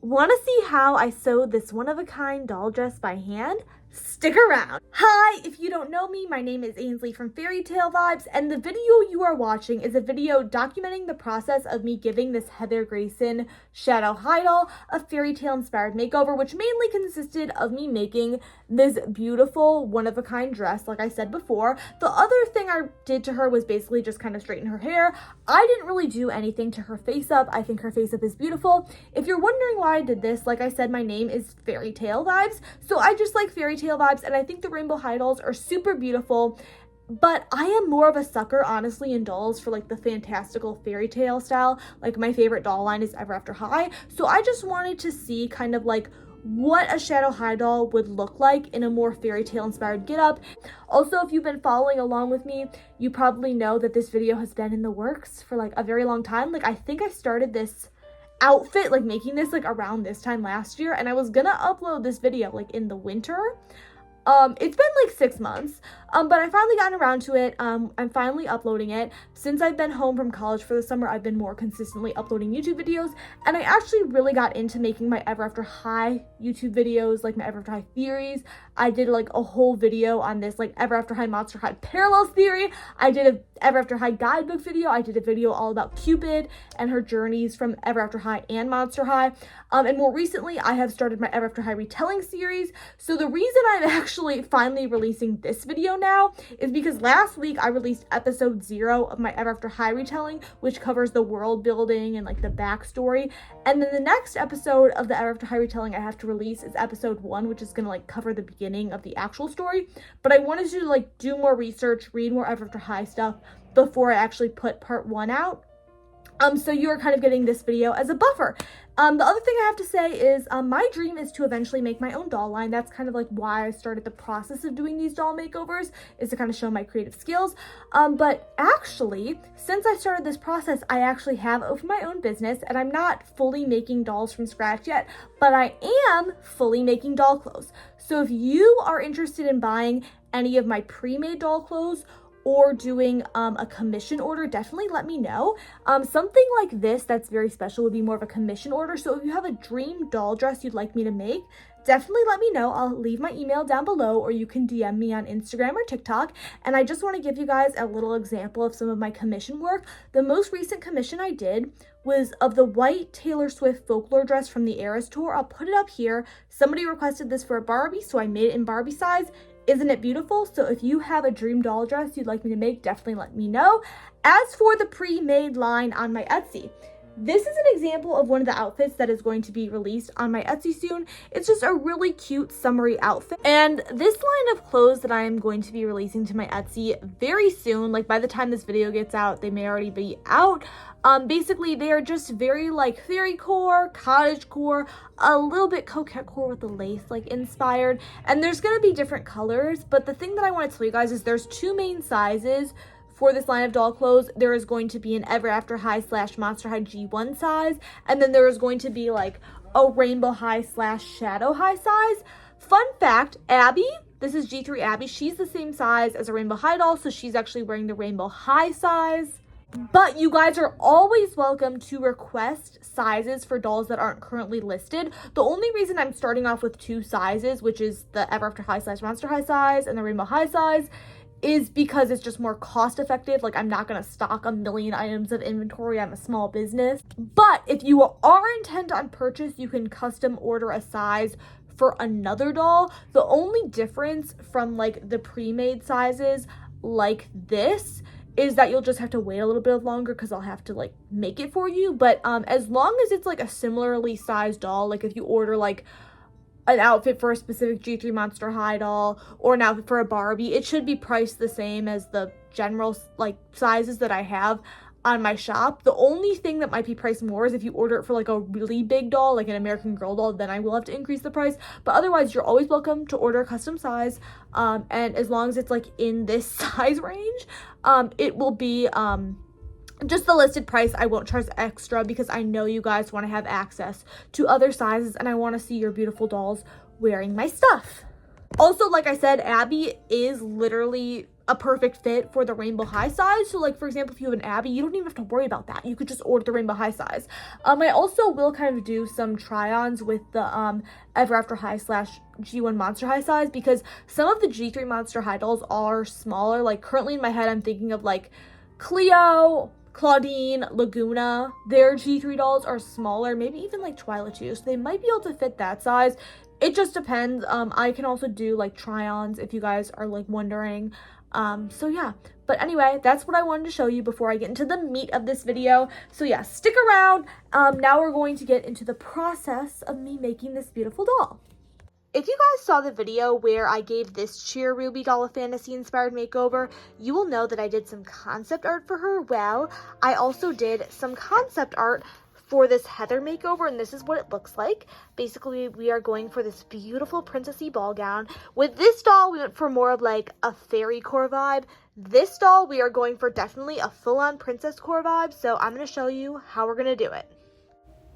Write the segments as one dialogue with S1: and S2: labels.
S1: Want to see how I sewed this one-of-a-kind doll dress by hand? Stick around. Hi, if you don't know me, my name is Ainsley from Fairytale Vibes, and the video you are watching is a video documenting the process of me giving this Heather Grayson Shadow High doll a fairytale inspired makeover, which mainly consisted of me making this beautiful one-of-a-kind dress, like I said before. The other thing I did to her was basically just kind of straighten her hair. I didn't really do anything to her face up. I think her face up is beautiful. If you're wondering why I did this, like I said, my name is Fairytale Vibes, so I just like fairytale vibes, and I think the rainbow high dolls are super beautiful. But I am more of a sucker, honestly, in dolls for like the fantastical fairy tale style. Like my favorite doll line is Ever After High. So I just wanted to see kind of like what a Shadow High doll would look like in a more fairy tale inspired getup. Also, if you've been following along with me, you probably know that this video has been in the works for like a very long time. Like I think I started this outfit, like making this like around this time last year, and I was gonna upload this video like in the winter. It's been like 6 months, but I finally gotten around to it. I'm finally uploading it. Since I've been home from college for the summer, I've been more consistently uploading YouTube videos, and I actually really got into making my Ever After High YouTube videos, like my Ever After High theories. I did like a whole video on this like Ever After High Monster High parallels theory. I did a Ever After High guidebook video. I did a video all about Cupid and her journeys from Ever After High and Monster High. And more recently, I have started my Ever After High retelling series. So the reason I'm actually finally releasing this video now is because last week I released episode 0 of my Ever After High retelling, which covers the world building and like the backstory. And then the next episode of the Ever After High retelling I have to release is episode 1, which is gonna like cover the beginning of the actual story. But I wanted to like do more research, read more Ever After High stuff before I actually put part 1 out. So you're kind of getting this video as a buffer. The other thing I have to say is my dream is to eventually make my own doll line. That's kind of like why I started the process of doing these doll makeovers, is to kind of show my creative skills. But actually, since I started this process, I actually have opened my own business, and I'm not fully making dolls from scratch yet, but I am fully making doll clothes. So if you are interested in buying any of my pre-made doll clothes, or doing a commission order, definitely let me know. Something like this that's very special would be more of a commission order. So if you have a dream doll dress you'd like me to make, definitely let me know. I'll leave my email down below, or you can DM me on Instagram or TikTok. And I just want to give you guys a little example of some of my commission work. The most recent commission I did was of the white Taylor Swift folklore dress from the Eras tour. I'll put it up here. Somebody requested this for a Barbie, so I made it in Barbie size. Isn't it beautiful? So if you have a dream doll dress you'd like me to make, definitely let me know. As for the pre-made line on my Etsy, this is an example of one of the outfits that is going to be released on my Etsy soon. It's just a really cute summery outfit. And this line of clothes that I am going to be releasing to my Etsy very soon, like by the time this video gets out, they may already be out. Basically, they are just very like fairy core, cottage core, a little bit coquette core with the lace like inspired. And there's gonna be different colors, but the thing that I want to tell you guys is there's 2 main sizes for this line of doll clothes. There is going to be an Ever After High / Monster High G1 size, and then there is going to be like a Rainbow High / Shadow High size. Fun fact, Abby, this is G3 Abby, she's the same size as a Rainbow High doll, so she's actually wearing the Rainbow High size. But you guys are always welcome to request sizes for dolls that aren't currently listed. The only reason I'm starting off with 2 sizes, which is the Ever After High / Monster High size and the Rainbow High size, is because it's just more cost effective. Like I'm not going to stock a million items of inventory. I'm a small business. But if you are intent on purchase, you can custom order a size for another doll. The only difference from like the pre-made sizes like this is that you'll just have to wait a little bit longer because I'll have to like make it for you. But as long as it's like a similarly sized doll, like if you order like an outfit for a specific G3 Monster High doll or an outfit for a Barbie, it should be priced the same as the general like sizes that I have on my shop. The only thing that might be priced more is if you order it for like a really big doll, like an American Girl doll, then I will have to increase the price. But otherwise, you're always welcome to order a custom size. And as long as it's like in this size range, it will be just the listed price. I won't charge extra because I know you guys want to have access to other sizes, and I want to see your beautiful dolls wearing my stuff. Also, like I said, Abby is literally a perfect fit for the rainbow high size. So like, for example, if you have an Abby, you don't even have to worry about that. You could just order the rainbow high size. I also will kind of do some try-ons with the Ever After High / G1 Monster High size, because some of the G3 Monster High dolls are smaller. Like currently in my head, I'm thinking of like Cleo, Claudine, Laguna. Their G3 dolls are smaller, maybe even like Twyla too, so they might be able to fit that size. It just depends. I can also do like try-ons if you guys are like wondering. So yeah, but anyway, that's what I wanted to show you before I get into the meat of this video. So yeah, stick around. Now we're going to get into the process of me making this beautiful doll. If you guys saw the video where I gave this Cheer Ruby doll a fantasy inspired makeover, you will know that I did some concept art for her. Well, I also did some concept art for this Heather makeover, and this is what it looks like. Basically, we are going for this beautiful princessy ball gown. With this doll, we went for more of like a fairy core vibe. This doll, we are going for definitely a full-on princess core vibe, so I'm going to show you how we're going to do it.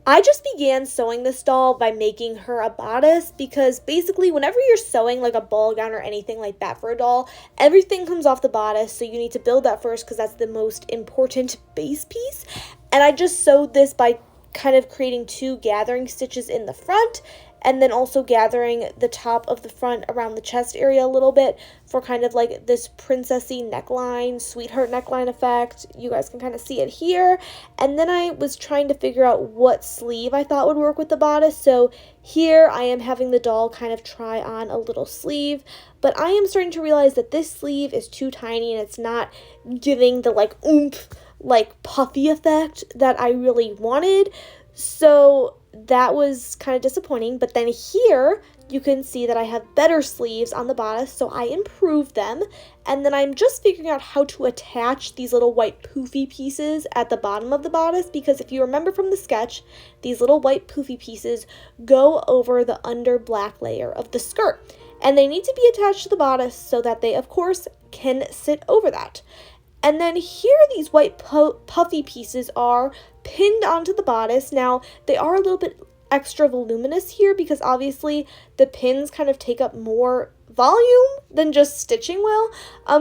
S1: I just began sewing this doll by making her a bodice, because basically whenever you're sewing like a ball gown or anything like that for a doll, everything comes off the bodice, so you need to build that first because that's the most important base piece. And I just sewed this by kind of creating 2 gathering stitches in the front, and then also gathering the top of the front around the chest area a little bit for kind of like this princessy neckline, sweetheart neckline effect. You guys can kind of see it here. And then I was trying to figure out what sleeve I thought would work with the bodice. So here I am having the doll kind of try on a little sleeve, but I am starting to realize that this sleeve is too tiny and it's not giving the like oomph, like puffy effect that I really wanted. So that was kind of disappointing. But then here you can see that I have better sleeves on the bodice, so I improved them. And then I'm just figuring out how to attach these little white poofy pieces at the bottom of the bodice, because if you remember from the sketch, these little white poofy pieces go over the under black layer of the skirt, and they need to be attached to the bodice so that they of course can sit over that. And then here these white puffy pieces are pinned onto the bodice. Now, they are a little bit extra voluminous here because obviously the pins kind of take up more volume than just stitching will.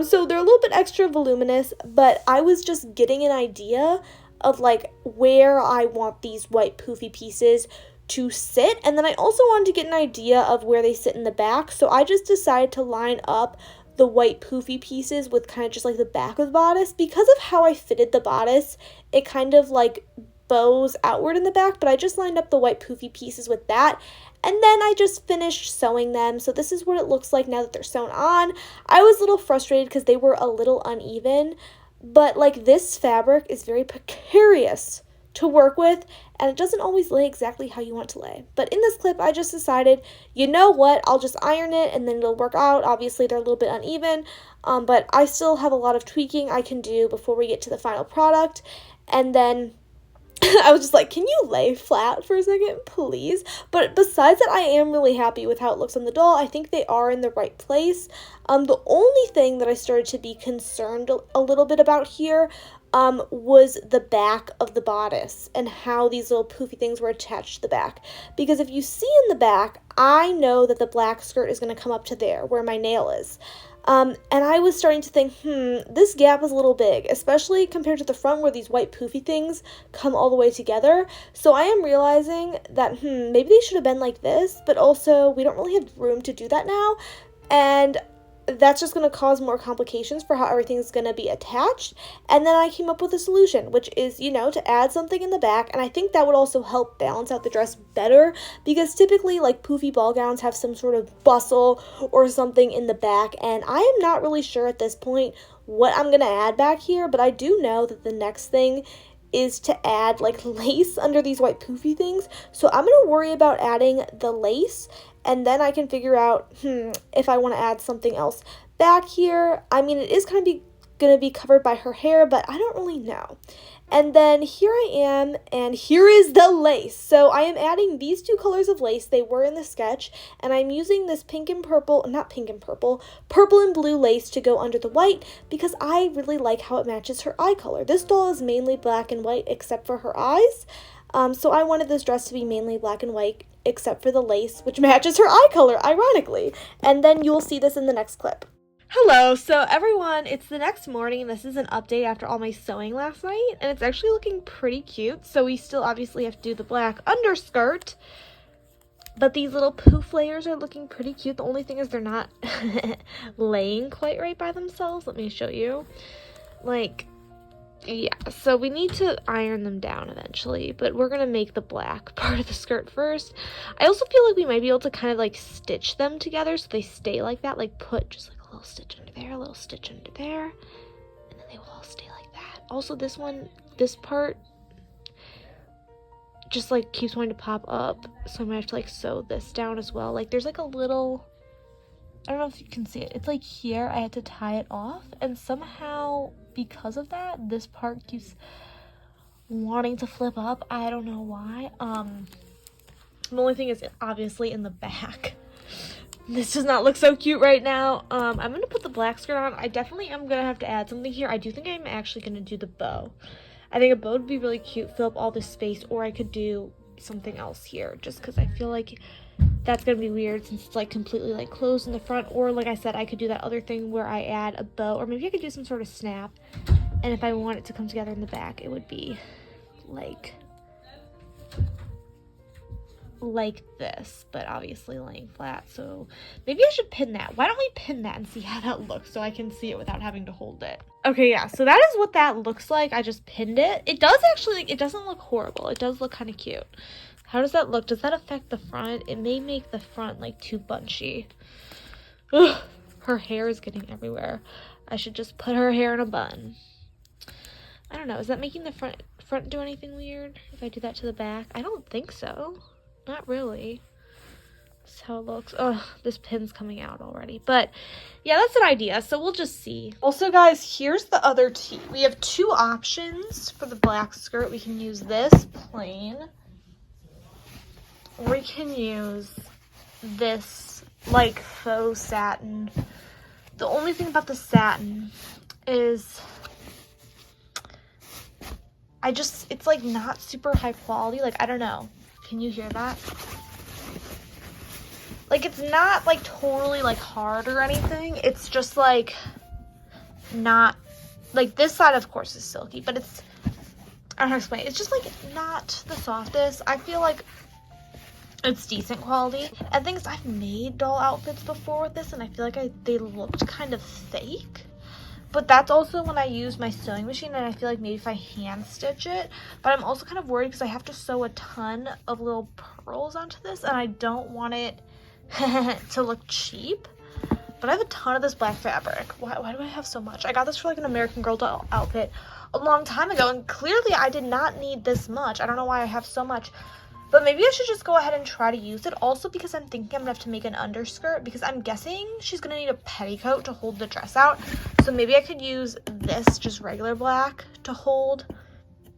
S1: So they're a little bit extra voluminous, but I was just getting an idea of like where I want these white poofy pieces to sit. And then I also wanted to get an idea of where they sit in the back. So I just decided to line up the white poofy pieces with kind of just like the back of the bodice. Because of how I fitted the bodice, it kind of like bows outward in the back, but I just lined up the white poofy pieces with that, and then I just finished sewing them. So this is what it looks like now that they're sewn on. I was a little frustrated because they were a little uneven, but like this fabric is very precarious to work with, and it doesn't always lay exactly how you want to lay. But in this clip, I just decided, you know what, I'll just iron it and then it'll work out. Obviously, they're a little bit uneven, but I still have a lot of tweaking I can do before we get to the final product. And then I was just like, can you lay flat for a second, please? But besides that, I am really happy with how it looks on the doll. I think they are in the right place. The only thing that I started to be concerned a little bit about here was the back of the bodice and how these little poofy things were attached to the back. Because if you see in the back, I know that the black skirt is going to come up to there where my nail is. And I was starting to think, this gap is a little big, especially compared to the front where these white poofy things come all the way together. So I am realizing that, maybe they should have been like this, but also we don't really have room to do that now. And that's just going to cause more complications for how everything's going to be attached. And then I came up with a solution, which is, to add something in the back. And I think that would also help balance out the dress better, because typically like poofy ball gowns have some sort of bustle or something in the back. And I am not really sure at this point what I'm going to add back here, but I do know that the next thing is to add like lace under these white poofy things. So I'm going to worry about adding the lace, and then I can figure out if I want to add something else back here. I mean, it is kind of going to be covered by her hair, but I don't really know. And then here I am, and here is the lace. So I am adding these 2 colors of lace. They were in the sketch, and I'm using this purple and blue lace to go under the white, because I really like how it matches her eye color. This doll is mainly black and white except for her eyes. So I wanted this dress to be mainly black and white except for the lace, which matches her eye color, ironically. And then you'll see this in the next clip. Hello, so everyone, it's the next morning. This is an update after all my sewing last night, and it's actually looking pretty cute. So we still obviously have to do the black underskirt, but these little poof layers are looking pretty cute. The only thing is they're not laying quite right by themselves. Let me show you. Like, yeah, so we need to iron them down eventually, but we're gonna make the black part of the skirt first. I also feel like we might be able to kind of like stitch them together so they stay like that, like put just like a little stitch under there, a little stitch under there, and then they will all stay like that. Also, this part just like keeps wanting to pop up, so I'm gonna have to like sew this down as well. Like there's like a little, I don't know if you can see it. It's like here, I had to tie it off, and somehow because of that, this part keeps wanting to flip up. I don't know why. The only thing is obviously in the back. This does not look so cute right now. I'm gonna put the black skirt on. I definitely am gonna have to add something here. I do think I'm actually gonna do the bow. I think a bow would be really cute, fill up all this space, or I could do something else here just because I feel like that's gonna be weird since it's like completely like closed in the front. Or like I said, I could do that other thing where I add a bow, or maybe I could do some sort of snap, and if I want it to come together in the back, it would be like this, but obviously laying flat. So maybe I should pin that. Why don't we pin that and see how that looks so I can see it without having to hold it? Okay, yeah, so that is what that looks like. I just pinned it. It does actually, like, it doesn't look horrible. It does look kind of cute. How does that look? Does that affect the front? It may make the front like too bunchy. Ugh, her hair is getting everywhere. I should just put her hair in a bun. I don't know. Is that making the front do anything weird if I do that to the back? I don't think so. Not really. That's how it looks. Ugh, this pin's coming out already. But yeah, that's an idea. So we'll just see. Also, guys, here's the other tee. We have two options for the black skirt. We can use this plain, or we can use this like faux satin. The only thing about the satin is it's like not super high quality. Like, I don't know. Can you hear that? Like, it's not like totally like hard or anything. It's just like not, like this side of course is silky, but it's, I don't know how to explain it. It's just like not the softest. I feel like it's decent quality. And things, I've made doll outfits before with this, and I feel like they looked kind of fake. But that's also when I use my sewing machine, and I feel like maybe if I hand stitch it. But I'm also kind of worried because I have to sew a ton of little pearls onto this, and I don't want it to look cheap. But I have a ton of this black fabric. Why do I have so much? I got this for like an American Girl doll outfit a long time ago, and clearly I did not need this much. I don't know why I have so much. But maybe I should just go ahead and try to use it. Also because I'm thinking I'm gonna have to make an underskirt, because I'm guessing she's gonna need a petticoat to hold the dress out. So maybe I could use this just regular black to hold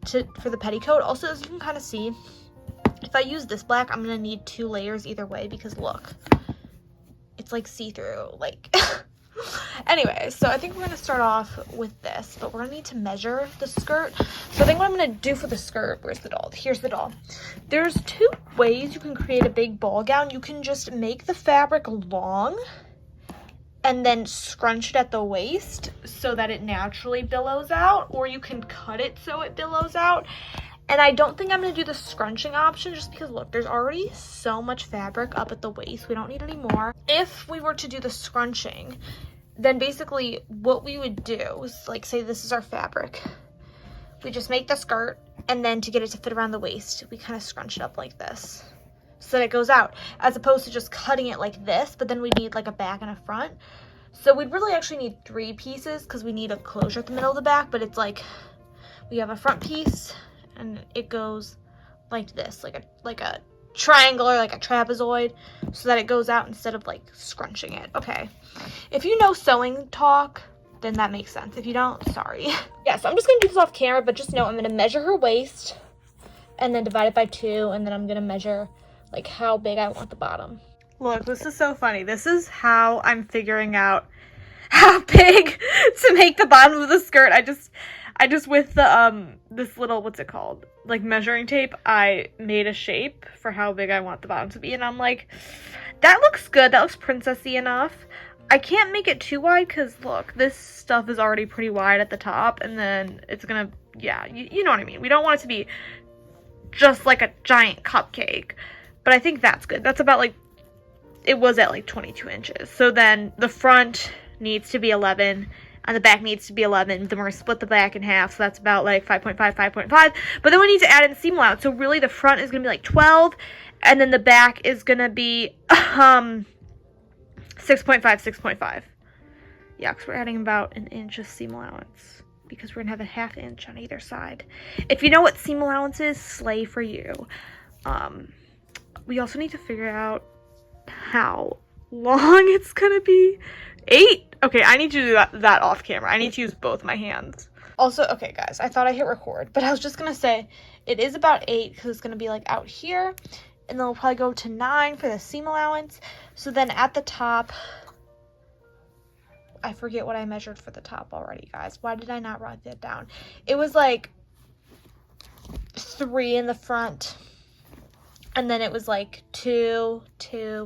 S1: for the petticoat. Also, as you can kind of see, if I use this black, I'm gonna need 2 layers either way, because look, it's like see-through, like anyway, so I think we're gonna start off with this, but we're gonna need to measure the skirt. So I think what I'm gonna do for the skirt, where's the doll? Here's the doll. There's 2 ways you can create a big ball gown. You can just make the fabric long and then scrunch it at the waist so that it naturally billows out, or you can cut it so it billows out. And I don't think I'm going to do the scrunching option, just because, look, there's already so much fabric up at the waist. We don't need any more. If we were to do the scrunching, then basically what we would do is, like, say this is our fabric. We just make the skirt, and then to get it to fit around the waist, we kind of scrunch it up like this so that it goes out, as opposed to just cutting it like this. But then we need like a back and a front. So we'd really actually need 3 pieces, because we need a closure at the middle of the back. But it's like we have a front piece, and it goes like this, like a triangle or like a trapezoid, so that it goes out instead of like scrunching it. Okay, if you know sewing talk, then that makes sense. If you don't, sorry. Yeah, so I'm just gonna do this off camera, but just know I'm gonna measure her waist and then divide it by 2, and then I'm gonna measure like how big I want the bottom. Look, this is so funny. This is how I'm figuring out how big to make the bottom of the skirt. I just with the this little, what's it called, like measuring tape, I made a shape for how big I want the bottom to be, and I'm like, that looks good, that looks princessy enough. I can't make it too wide because, look, this stuff is already pretty wide at the top, and then it's gonna, yeah, you know what I mean. We don't want it to be just like a giant cupcake, but I think that's good. That's about, like, it was at, like, 22 inches. So then the front needs to be 11, and the back needs to be 11. Then we're gonna split the back in half, so that's about, like, 5.5, 5.5. But then we need to add in seam allowance. So really the front is gonna be, like, 12, and then the back is gonna be, 6.5, 6.5. Yeah, because we're adding about an inch of seam allowance because we're going to have a ½ inch on either side. If you know what seam allowance is, slay for you. We also need to figure out how long it's going to be. 8? Okay, I need to do that off camera. I need to use both my hands. Also, okay, guys, I thought I hit record, but I was just going to say it is about 8 because it's going to be, like, out here. And then we'll probably go to 9 for the seam allowance. So then at the top, I forget what I measured for the top already, guys. Why did I not write that down? It was like 3 in the front. And then it was like 2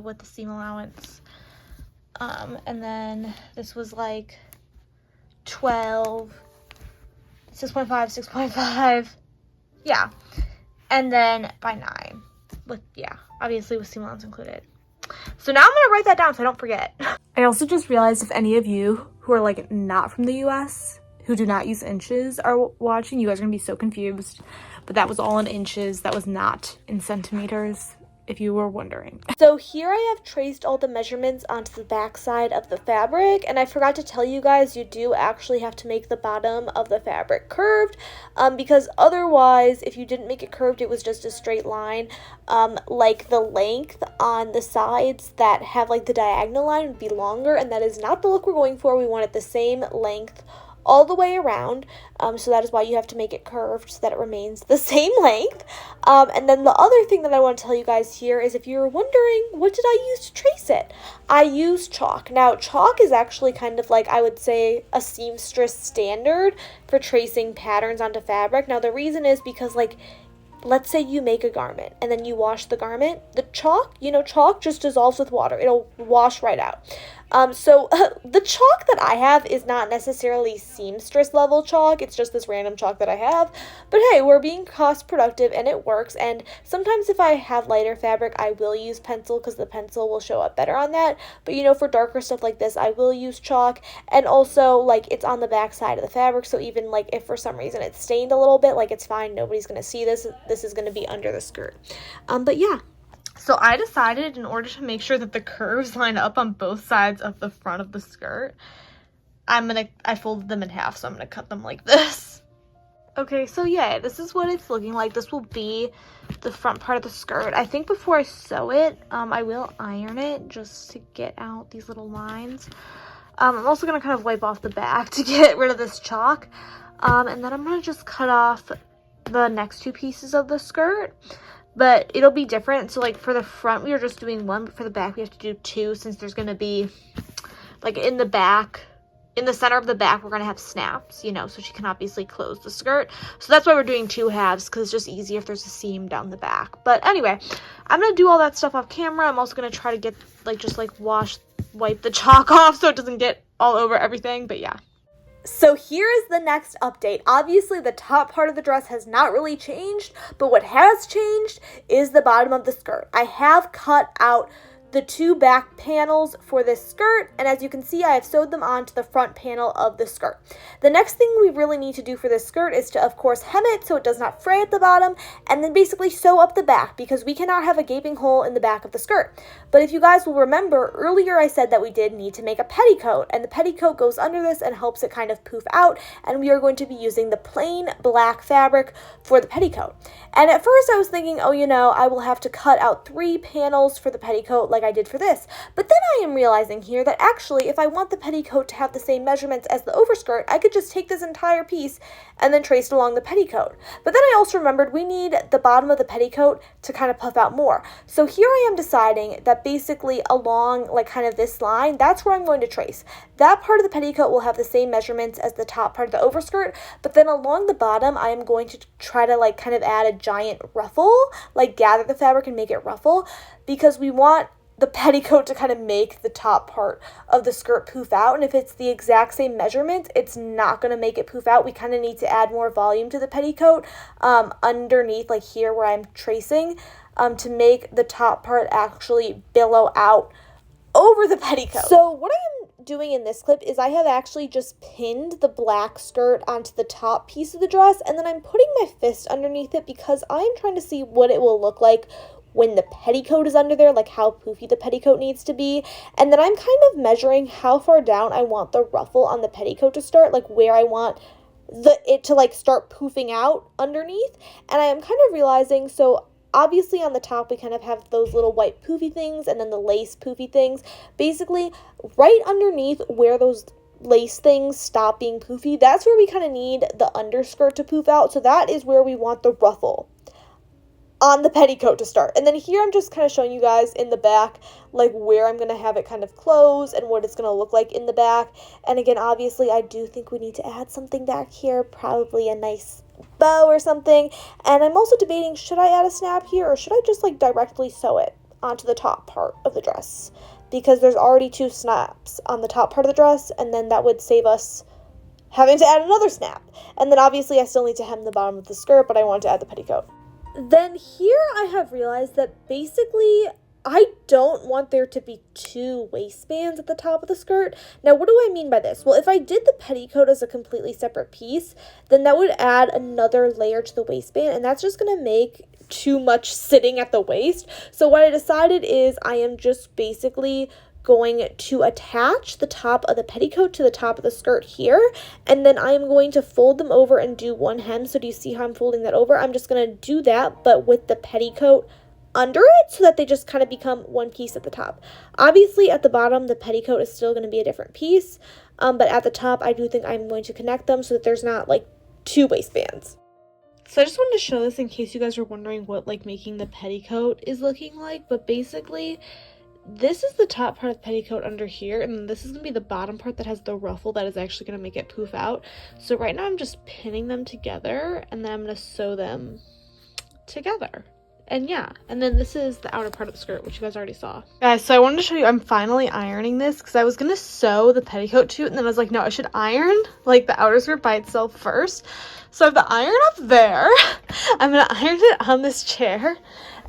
S1: with the seam allowance. And then this was like 12, 6.5, 6.5. Yeah. And then by 9. With, yeah, obviously with seam allowance included. So now I'm going to write that down so I don't forget. I also just realized if any of you who are like not from the US, who do not use inches, are watching, you guys are going to be so confused. But that was all in inches. That was not in centimeters, if you were wondering. So here I have traced all the measurements onto the back side of the fabric, and I forgot to tell you guys, you do actually have to make the bottom of the fabric curved, because otherwise, if you didn't make it curved, it was just a straight line, like the length on the sides that have like the diagonal line would be longer, and that is not the look we're going for. We want it the same length all the way around, so that is why you have to make it curved so that it remains the same length. And then the other thing that I want to tell you guys here is if you're wondering, what did I use to trace it? I used chalk. Now, chalk is actually kind of like, I would say, a seamstress standard for tracing patterns onto fabric. Now, the reason is because, like, let's say you make a garment and then you wash the garment, the chalk, you know, chalk just dissolves with water. It'll wash right out. So the chalk that I have is not necessarily seamstress level chalk. It's just this random chalk that I have. But hey, we're being cost productive and it works. And sometimes if I have lighter fabric, I will use pencil because the pencil will show up better on that. But you know, for darker stuff like this, I will use chalk. And also, like, it's on the back side of the fabric. So even like if for some reason it's stained a little bit, like, it's fine. Nobody's going to see this. This is going to be under the skirt. But yeah. So I decided, in order to make sure that the curves line up on both sides of the front of the skirt, I folded them in half, so I'm gonna cut them like this. Okay, so yeah, this is what it's looking like. This will be the front part of the skirt. I think before I sew it, I will iron it just to get out these little lines. I'm also gonna kind of wipe off the back to get rid of this chalk. And then I'm gonna just cut off the next 2 pieces of the skirt. But it'll be different. So, like, for the front, we are just doing 1. But for the back, we have to do 2 since there's going to be, like, in the back, in the center of the back, we're going to have snaps, you know, so she can obviously close the skirt. So that's why we're doing 2 halves, because it's just easier if there's a seam down the back. But anyway, I'm going to do all that stuff off camera. I'm also going to try to get, like, just, like, wipe the chalk off so it doesn't get all over everything. But yeah. So here is the next update. Obviously, the top part of the dress has not really changed, but what has changed is the bottom of the skirt. I have cut out the 2 back panels for this skirt, and as you can see, I have sewed them onto the front panel of the skirt. The next thing we really need to do for this skirt is to, of course, hem it so it does not fray at the bottom, and then basically sew up the back, because we cannot have a gaping hole in the back of the skirt. But if you guys will remember, earlier I said that we did need to make a petticoat, and the petticoat goes under this and helps it kind of poof out, and we are going to be using the plain black fabric for the petticoat. And at first I was thinking, oh, you know, I will have to cut out 3 panels for the petticoat like I did for this. But then I am realizing here that actually, if I want the petticoat to have the same measurements as the overskirt, I could just take this entire piece and then trace it along the petticoat. But then I also remembered we need the bottom of the petticoat to kind of puff out more. So here I am deciding that basically along like kind of this line, that's where I'm going to trace. That part of the petticoat will have the same measurements as the top part of the overskirt, but then along the bottom, I am going to try to like kind of add a giant ruffle, like gather the fabric and make it ruffle, because we want the petticoat to kind of make the top part of the skirt poof out. And if it's the exact same measurement, it's not going to make it poof out. We kind of need to add more volume to the petticoat underneath, like here where I'm tracing, to make the top part actually billow out over the petticoat. So what I'm doing in this clip is I have actually just pinned the black skirt onto the top piece of the dress, and then I'm putting my fist underneath it because I'm trying to see what it will look like when the petticoat is under there, like how poofy the petticoat needs to be. And then I'm kind of measuring how far down I want the ruffle on the petticoat to start, like where I want it to like start poofing out underneath. And I am kind of realizing, so obviously on the top we kind of have those little white poofy things and then the lace poofy things. Basically right underneath where those lace things stop being poofy, that's where we kind of need the underskirt to poof out. So that is where we want the ruffle on the petticoat to start. And then here I'm just kind of showing you guys in the back, like where I'm going to have it kind of close and what it's going to look like in the back. And again, obviously I do think we need to add something back here, probably a nice bow or something. And I'm also debating, should I add a snap here or should I just like directly sew it onto the top part of the dress? Because there's already 2 snaps on the top part of the dress, and then that would save us having to add another snap. And then obviously I still need to hem the bottom of the skirt, but I want to add the petticoat. Then here I have realized that basically I don't want there to be 2 waistbands at the top of the skirt. Now, what do I mean by this? Well, if I did the petticoat as a completely separate piece, then that would add another layer to the waistband, and that's just going to make too much sitting at the waist. So what I decided is I am just basically going to attach the top of the petticoat to the top of the skirt here, and then I am going to fold them over and do 1 hem. So do you see how I'm folding that over? I'm just going to do that, but with the petticoat under it so that they just kind of become one piece at the top. Obviously at the bottom the petticoat is still going to be a different piece, but at the top I do think I'm going to connect them so that there's not like 2 waistbands. So I just wanted to show this in case you guys were wondering what like making the petticoat is looking like, but basically this is the top part of the petticoat under here, and this is going to be the bottom part that has the ruffle that is actually going to make it poof out. So right now I'm just pinning them together, and then I'm going to sew them together. And yeah, and then this is the outer part of the skirt, which you guys already saw. Guys, so I wanted to show you, I'm finally ironing this because I was going to sew the petticoat too, and then I was like, no, I should iron like the outer skirt by itself first. So I have the iron up there. I'm going to iron it on this chair.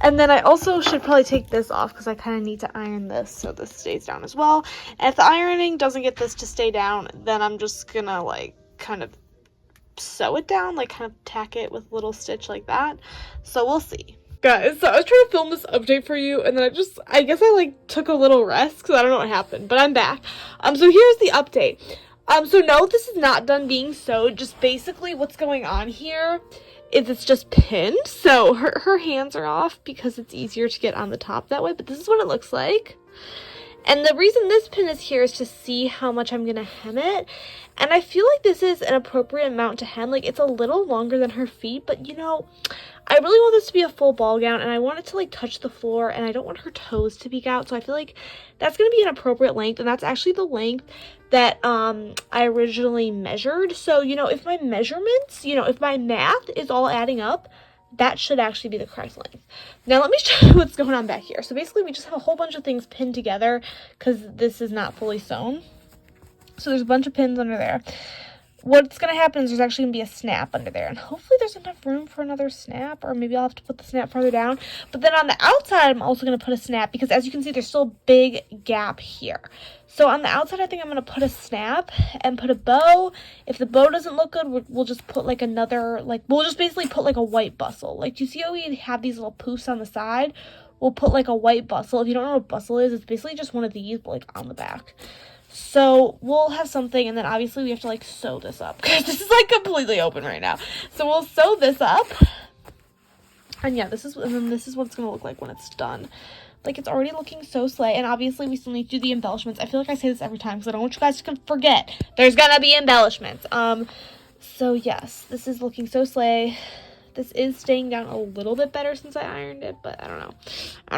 S1: And then I also should probably take this off because I kind of need to iron this so this stays down as well. And if the ironing doesn't get this to stay down, then I'm just going to like kind of sew it down, like kind of tack it with a little stitch like that. So we'll see. Guys, so I was trying to film this update for you, and then I guess I like took a little rest because I don't know what happened, but I'm back. So here's the update. So no, this is not done being sewed. Just basically what's going on here is it's just pinned. So her hands are off because it's easier to get on the top that way, but this is what it looks like. And the reason this pin is here is to see how much I'm going to hem it. And I feel like this is an appropriate amount to hem. Like, it's a little longer than her feet, but you know, I really want this to be a full ball gown, and I want it to like touch the floor, and I don't want her toes to peek out. So I feel like that's going to be an appropriate length, and that's actually the length that I originally measured. So, you know, if my measurements, you know, if my math is all adding up, that should actually be the correct length. Now let me show you what's going on back here. So basically we just have a whole bunch of things pinned together because this is not fully sewn. So there's a bunch of pins under there. What's going to happen is there's actually going to be a snap under there. And hopefully there's enough room for another snap, or maybe I'll have to put the snap farther down. But then on the outside, I'm also going to put a snap because as you can see, there's still a big gap here. So on the outside, I think I'm going to put a snap and put a bow. If the bow doesn't look good, we'll just put like another, like, we'll just basically put like a white bustle. Like, do you see how we have these little poofs on the side? We'll put like a white bustle. If you don't know what bustle is, it's basically just one of these, but like on the back. So we'll have something, and then obviously we have to like sew this up because this is like completely open right now. So we'll sew this up, and yeah, this is what it's gonna look like when it's done. Like, it's already looking so slay, and obviously we still need to do the embellishments. I feel like I say this every time because I don't want you guys to forget. There's gonna be embellishments. So yes, this is looking so slay. This is staying down a little bit better since I ironed it, but I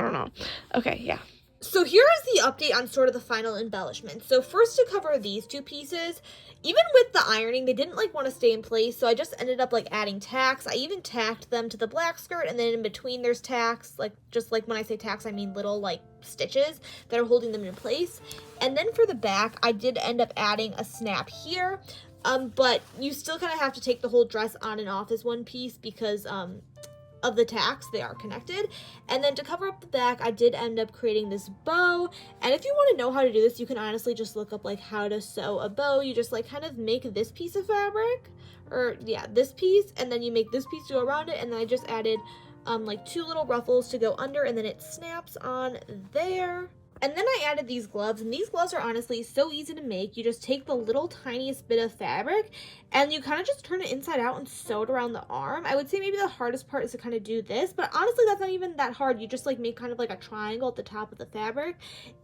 S1: don't know. Okay, yeah. So here is the update on sort of the final embellishment. So first, to cover these two pieces, even with the ironing, they didn't like want to stay in place, so I just ended up like adding tacks. I even tacked them to the black skirt, and then in between there's tacks, like just like when I say tacks, I mean little like stitches that are holding them in place. And then for the back, I did end up adding a snap here, but you still kind of have to take the whole dress on and off as one piece because of the tacks, they are connected. And then to cover up the back, I did end up creating this bow. And if you want to know how to do this, you can honestly just look up like how to sew a bow. You just like kind of make this piece of fabric, or yeah, this piece, and then you make this piece to go around it. And then I just added like 2 little ruffles to go under, and then it snaps on there. And then I added these gloves, and these gloves are honestly so easy to make. You just take the little tiniest bit of fabric and you kind of just turn it inside out and sew it around the arm. I would say maybe the hardest part is to kind of do this, but honestly that's not even that hard. You just like make kind of like a triangle at the top of the fabric.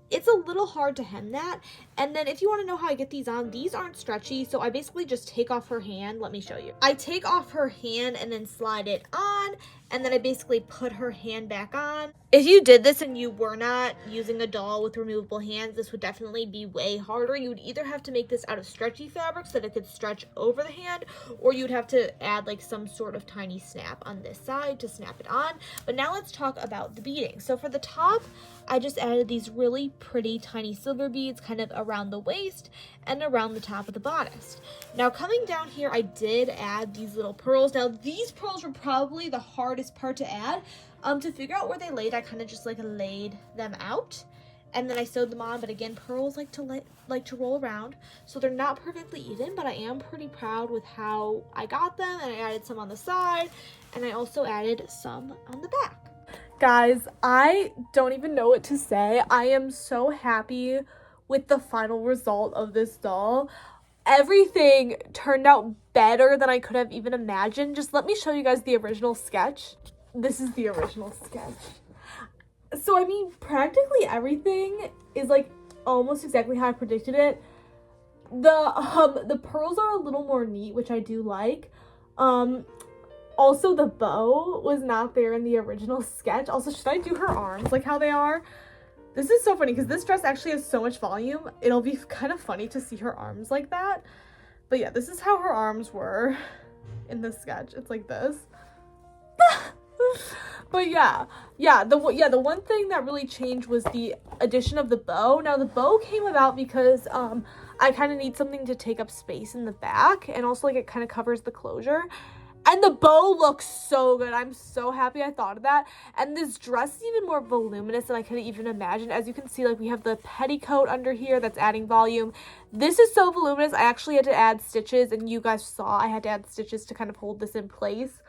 S1: It's a little hard to hem that. And then if you want to know how I get these on, these aren't stretchy, so I basically just take off her hand. Let me show you. I take off her hand and then slide it on, and then I basically put her hand back on. If you did this and you were not using a doll with removable hands, this would definitely be way harder. You would either have to make this out of stretchy fabric so that it could stretch over the hand, or you'd have to add like some sort of tiny snap on this side to snap it on. But now let's talk about the beading. So for the top, I just added these really pretty tiny silver beads kind of around the waist and around the top of the bodice. Now coming down here, I did add these little pearls. Now these pearls were probably the hardest part to add. To figure out where they laid, I kind of just like laid them out, and then I sewed them on. But again, pearls like to roll around, so they're not perfectly even, but I am pretty proud with how I got them. And I added some on the side, and I also added some on the back. Guys, I don't even know what to say. I am so happy with the final result of this doll. Everything turned out better than I could have even imagined. Just let me show you guys the original sketch. This is the original sketch. So I mean, practically everything is like almost exactly how I predicted it. The pearls are a little more neat, which I do like. Also, the bow was not there in the original sketch. Also, should I do her arms like how they are? This is so funny because this dress actually has so much volume. It'll be kind of funny to see her arms like that. But yeah, this is how her arms were in the sketch. It's like this. But the one thing that really changed was the addition of the bow. Now the bow came about because I kind of need something to take up space in the back, and also like it kind of covers the closure. And the bow looks so good. I'm so happy I thought of that. And this dress is even more voluminous than I could even imagine. As you can see, like we have the petticoat under here that's adding volume. This is so voluminous. I actually had to add stitches, and you guys saw I had to add stitches to kind of hold this in place.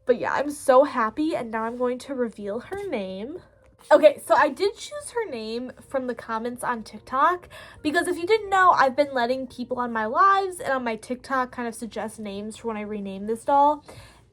S1: But yeah, I'm so happy, and now I'm going to reveal her name. Okay, so I did choose her name from the comments on TikTok, because if you didn't know, I've been letting people on my lives and on my TikTok kind of suggest names for when I rename this doll.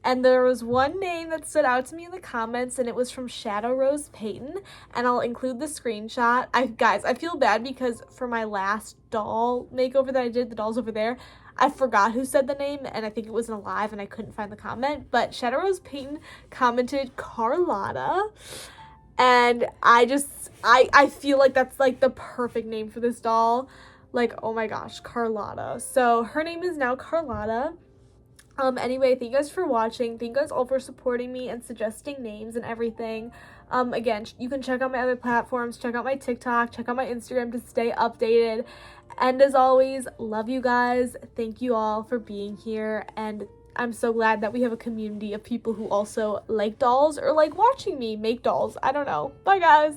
S1: And there was one name that stood out to me in the comments, and it was from Shadow Rose Payton, and I'll include the screenshot. Guys, I feel bad because for my last doll makeover that I did, the dolls over there, I forgot who said the name, and I think it wasn't live, and I couldn't find the comment. But Shadow Rose Payton commented Carlotta, and I feel like that's like the perfect name for this doll. Like, oh my gosh, Carlotta. So her name is now Carlotta. Anyway, thank you guys for watching. Thank you guys all for supporting me and suggesting names and everything. Again, you can check out my other platforms, check out my TikTok, check out my Instagram to stay updated. And as always, love you guys. Thank you all for being here. And I'm so glad that we have a community of people who also like dolls or like watching me make dolls. I don't know. Bye, guys.